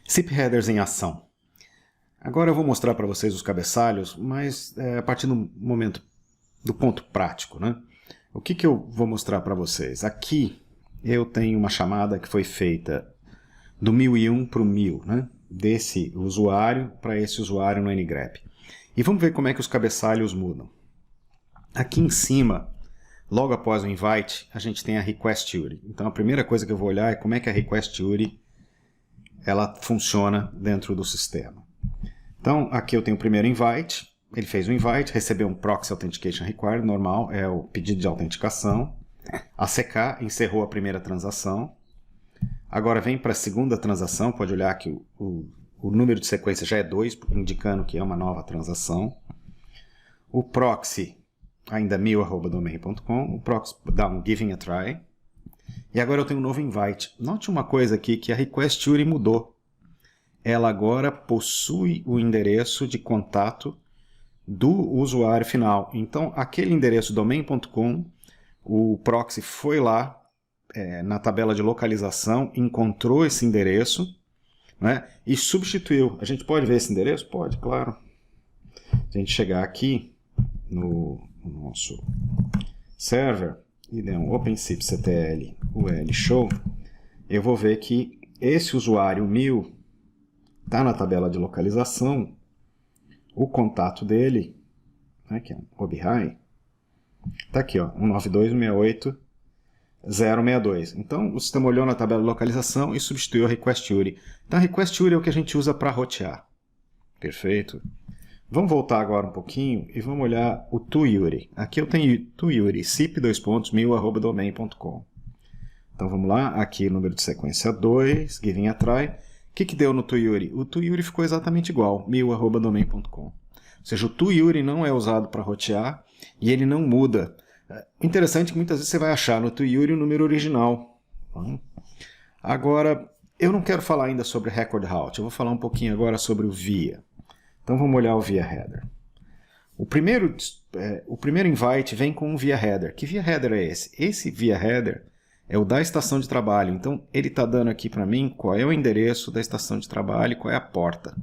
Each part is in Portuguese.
SIP Headers em ação. Agora eu vou mostrar para vocês os cabeçalhos, mas a partir do ponto prático, né? O que eu vou mostrar para vocês? Aqui eu tenho uma chamada que foi feita do 1001 para o 1000, né? Desse usuário para esse usuário no ngrep. E vamos ver como é que os cabeçalhos mudam. Aqui em cima, logo após o invite, a gente tem a request URI. Então a primeira coisa que eu vou olhar é como é que a request URI ela funciona dentro do sistema. Então aqui eu tenho o primeiro invite, ele fez o invite, recebeu um Proxy Authentication Required, normal, é o pedido de autenticação. ACK encerrou a primeira transação. Agora vem para a segunda transação, pode olhar que o número de sequência já é 2, indicando que é uma nova transação. O proxy, ainda 1000@domain.com, o proxy dá um giving a try. E agora eu tenho um novo invite. Note uma coisa aqui, que a request URI mudou. Ela agora possui o endereço de contato do usuário final. Então, aquele endereço domain.com, o proxy foi lá na tabela de localização, encontrou esse endereço, né, e substituiu. A gente pode ver esse endereço? Pode, claro. Se a gente chegar aqui no nosso server e der um OpenCPCTL UL show, eu vou ver que esse usuário 1000 está na tabela de localização, o contato dele, né, que é um OBHI, está aqui, ó, 192.168.062. Então o sistema olhou na tabela de localização e substituiu a request URI. Então a request URI é o que a gente usa para rotear. Perfeito. Vamos voltar agora um pouquinho e vamos olhar o ToURI. Aqui eu tenho ToURI, sip:1000@domain.com. Então vamos lá, aqui número de sequência 2, giving a try. O que deu no ToURI? O ToURI ficou exatamente igual, 1000@domain.com. Ou seja, o ToURI não é usado para rotear e ele não muda. Interessante que muitas vezes você vai achar no ToURI o número original. Agora, eu não quero falar ainda sobre Record Route, eu vou falar um pouquinho agora sobre o VIA. Então vamos olhar o VIA Header. O primeiro invite vem com um VIA Header. Que VIA Header é esse? Esse VIA Header é o da estação de trabalho. Então ele está dando aqui para mim qual é o endereço da estação de trabalho e qual é a porta.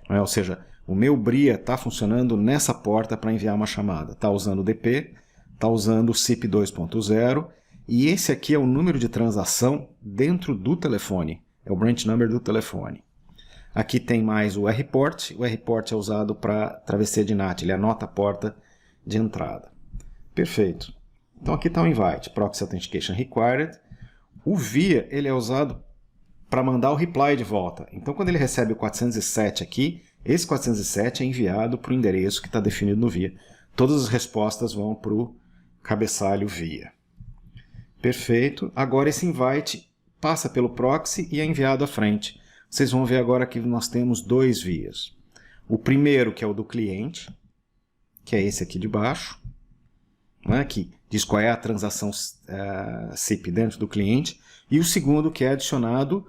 Ou seja, o meu BRIA está funcionando nessa porta para enviar uma chamada. Está usando o DP, está usando o SIP 2.0 e esse aqui é o número de transação dentro do telefone. É o branch number do telefone. Aqui tem mais o RPort. O RPort é usado para travessia de NAT. Ele anota a porta de entrada. Perfeito. Então aqui está o invite. Proxy Authentication Required. O VIA ele é usado para mandar o reply de volta. Então quando ele recebe o 407 aqui, esse 407 é enviado para o endereço que está definido no VIA. Todas as respostas vão para o cabeçalho VIA. Perfeito. Agora esse invite passa pelo proxy e é enviado à frente. Vocês vão ver agora que nós temos dois vias. O primeiro, que é o do cliente, que é esse aqui de baixo, né, que diz qual é a transação SIP dentro do cliente, e o segundo, que é adicionado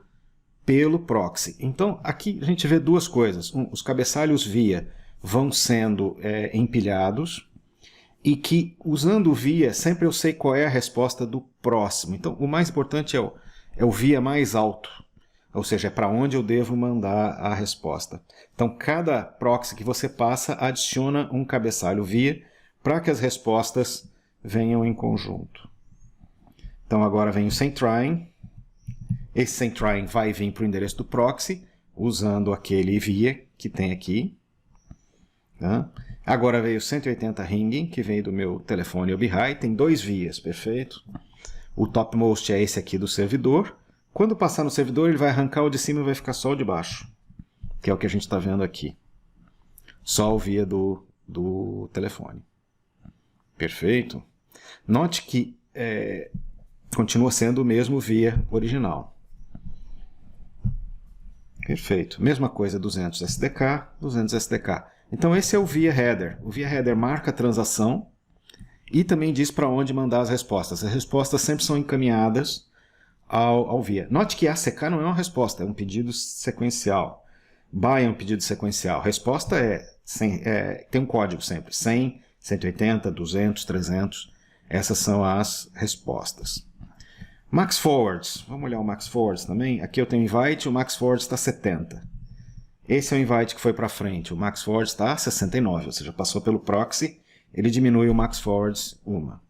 pelo proxy. Então, aqui a gente vê duas coisas. Os cabeçalhos VIA vão sendo empilhados, e que, usando o VIA, sempre eu sei qual é a resposta do próximo. Então, o mais importante é o VIA mais alto. Ou seja, é para onde eu devo mandar a resposta. Então, cada proxy que você passa adiciona um cabeçalho VIA para que as respostas venham em conjunto. Então, agora vem o sendTrying. Esse sendTrying vai vir para o endereço do proxy, usando aquele VIA que tem aqui. Tá? Agora veio o 180 ringing, que veio do meu telefone OBHI. Tem dois vias, perfeito. O topmost é esse aqui do servidor. Quando passar no servidor, ele vai arrancar o de cima e vai ficar só o de baixo, que é o que a gente está vendo aqui. Só o via do telefone. Perfeito? Note que continua sendo o mesmo via original. Perfeito. Mesma coisa, 200 SDK, 200 SDK. Então esse é o via header. O via header marca a transação e também diz para onde mandar as respostas. As respostas sempre são encaminhadas ao VIA. Note que ACK não é uma resposta, é um pedido sequencial. BY é um pedido sequencial. Resposta tem um código sempre, 100, 180, 200, 300. Essas são as respostas. Max Forwards, vamos olhar o Max Forwards também. Aqui eu tenho invite, o Max Forwards está 70. Esse é o invite que foi para frente, o Max Forwards está 69, ou seja, passou pelo proxy, ele diminui o Max Forwards uma.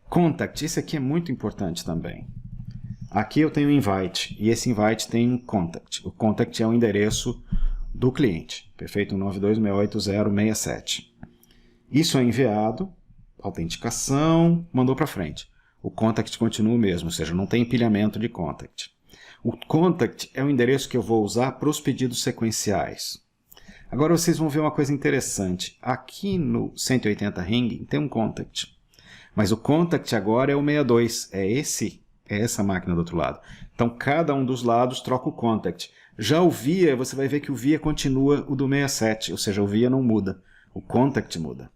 Contact, esse aqui é muito importante também. Aqui eu tenho invite, e esse invite tem um contact. O contact é o endereço do cliente, perfeito? 192.168.067. Isso é enviado, autenticação, mandou para frente. O contact continua o mesmo, ou seja, não tem empilhamento de contact. O contact é o endereço que eu vou usar para os pedidos sequenciais. Agora vocês vão ver uma coisa interessante. Aqui no 180 ring tem um contact. Mas o contact agora é o 62. É essa máquina do outro lado. Então cada um dos lados troca o contact. Já o via, você vai ver que o via continua o do 67. Ou seja, o via não muda. O contact muda.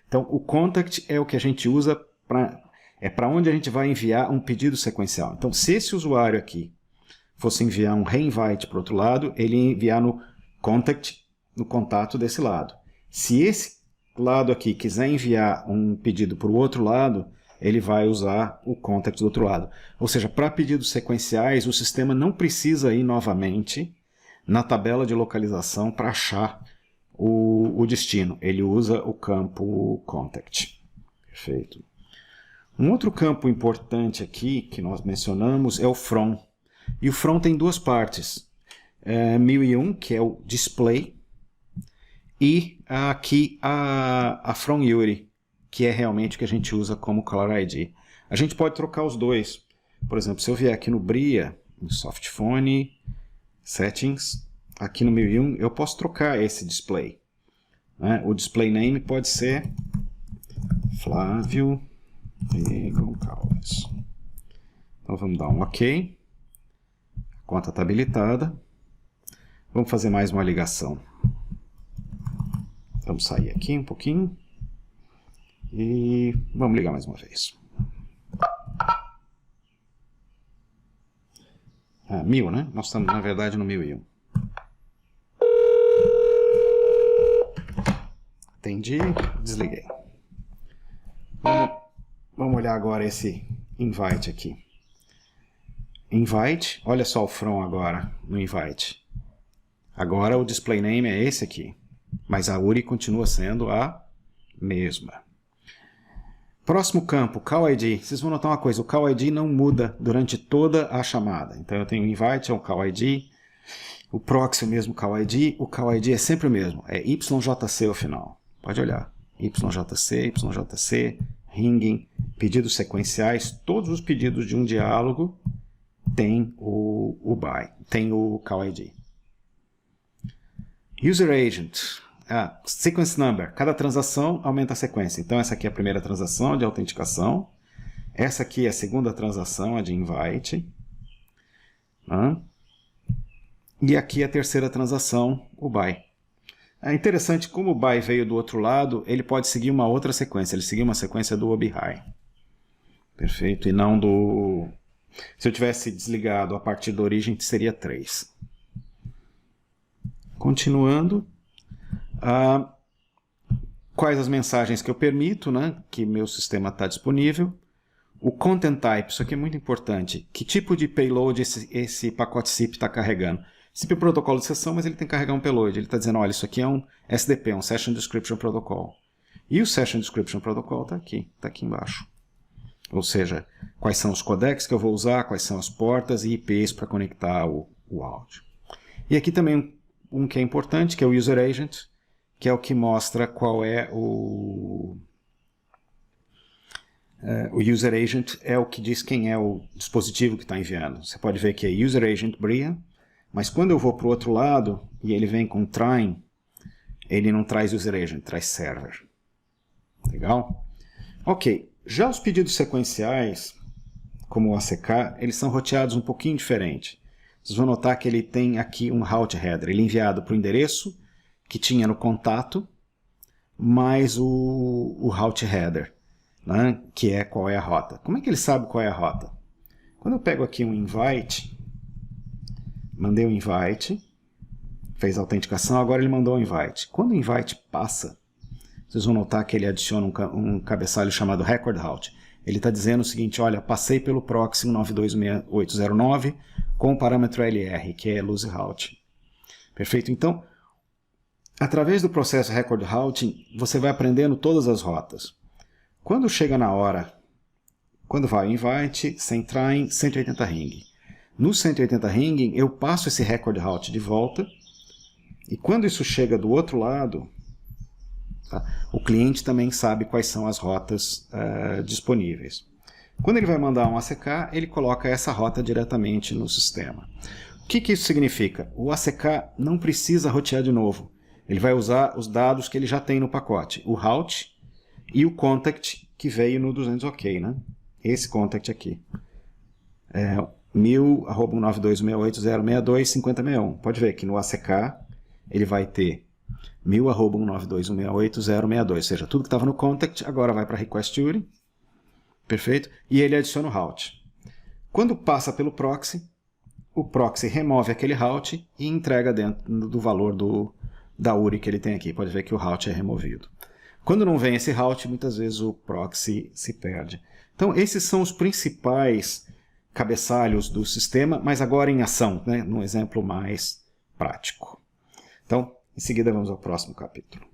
Então o contact é o que a gente usa para onde a gente vai enviar um pedido sequencial. Então se esse usuário aqui fosse enviar um reinvite para o outro lado, ele ia enviar no contact, no contato desse lado. Se esse lado aqui quiser enviar um pedido para o outro lado, ele vai usar o contact do outro lado. Ou seja, para pedidos sequenciais, o sistema não precisa ir novamente na tabela de localização para achar o destino. Ele usa o campo contact. Perfeito. Um outro campo importante aqui que nós mencionamos é o from. E o from tem duas partes. 1001, que é o display, e aqui a from URI, que é realmente o que a gente usa como Caller ID. A gente pode trocar os dois. Por exemplo, se eu vier aqui no Bria, no Softphone, Settings, aqui no 1001, eu posso trocar esse display. O display name pode ser Flávio e Goncalves. Então vamos dar um OK. A conta está habilitada. Vamos fazer mais uma ligação. Vamos sair aqui um pouquinho. E vamos ligar mais uma vez. 1000, né? Nós estamos, na verdade, no 1001. Atendi, desliguei. Vamos olhar agora esse invite aqui. Invite, olha só o from agora no invite. Agora o display name é esse aqui, mas a URI continua sendo a mesma. Próximo campo, Call ID. Vocês vão notar uma coisa, o Call ID não muda durante toda a chamada. Então eu tenho o invite, é o Call ID, o proxy é o mesmo Call ID, o Call ID é sempre o mesmo, é YJC ao final. Pode olhar, YJC, ringing, pedidos sequenciais, todos os pedidos de um diálogo tem o BY, tem o Call ID. User Agent, Sequence Number, cada transação aumenta a sequência. Então essa aqui é a primeira transação de autenticação, essa aqui é a segunda transação, a de invite, e aqui a terceira transação, o BY. É interessante, como o BY veio do outro lado, ele pode seguir uma outra sequência, ele seguiu uma sequência do OBHI. Perfeito, e não do... Se eu tivesse desligado a partir da origem, seria 3. Continuando, quais as mensagens que eu permito, né, que meu sistema está disponível. O content type, isso aqui é muito importante. Que tipo de payload esse pacote SIP está carregando? SIP é protocolo de sessão, mas ele tem que carregar um payload. Ele está dizendo, olha, isso aqui é um SDP, um Session Description Protocol. E o Session Description Protocol está aqui embaixo. Ou seja, quais são os codecs que eu vou usar, quais são as portas e IPs para conectar o áudio. E aqui também um que é importante, que é o User Agent, que é o que mostra qual é o User Agent, é o que diz quem é o dispositivo que está enviando. Você pode ver que é User Agent Bria, mas quando eu vou para o outro lado e ele vem com Trine, ele não traz User Agent, traz Server. Legal? Ok, já os pedidos sequenciais, como o ACK, eles são roteados um pouquinho diferente. Vocês vão notar que ele tem aqui um route header, ele é enviado para o endereço que tinha no contato, mais o route header, né, que é qual é a rota. Como é que ele sabe qual é a rota? Quando eu pego aqui um invite, mandei um invite, fez a autenticação, agora ele mandou um invite. Quando o invite passa, vocês vão notar que ele adiciona um cabeçalho chamado record route. Ele está dizendo o seguinte, olha, passei pelo proxy 192.6809 com o parâmetro LR, que é Loose Routing. Perfeito? Então, através do processo Record Routing, você vai aprendendo todas as rotas. Quando chega na hora, quando vai o invite, você entrar em 180 ring. No 180 ring, eu passo esse Record Route de volta, e quando isso chega do outro lado, tá, o cliente também sabe quais são as rotas disponíveis. Quando ele vai mandar um ACK, ele coloca essa rota diretamente no sistema. O que isso significa? O ACK não precisa rotear de novo. Ele vai usar os dados que ele já tem no pacote, o route e o contact que veio no 200OK, né? Esse contact aqui. 1000.192.168.062.5061. Pode ver que no ACK ele vai ter 1000.192.168.062, ou seja, tudo que estava no contact agora vai para request URI, perfeito? E ele adiciona o route. Quando passa pelo proxy, o proxy remove aquele route e entrega dentro do valor da URI que ele tem aqui. Pode ver que o route é removido. Quando não vem esse route, muitas vezes o proxy se perde. Então, esses são os principais cabeçalhos do sistema, mas agora em ação, né? Num exemplo mais prático. Então, em seguida vamos ao próximo capítulo.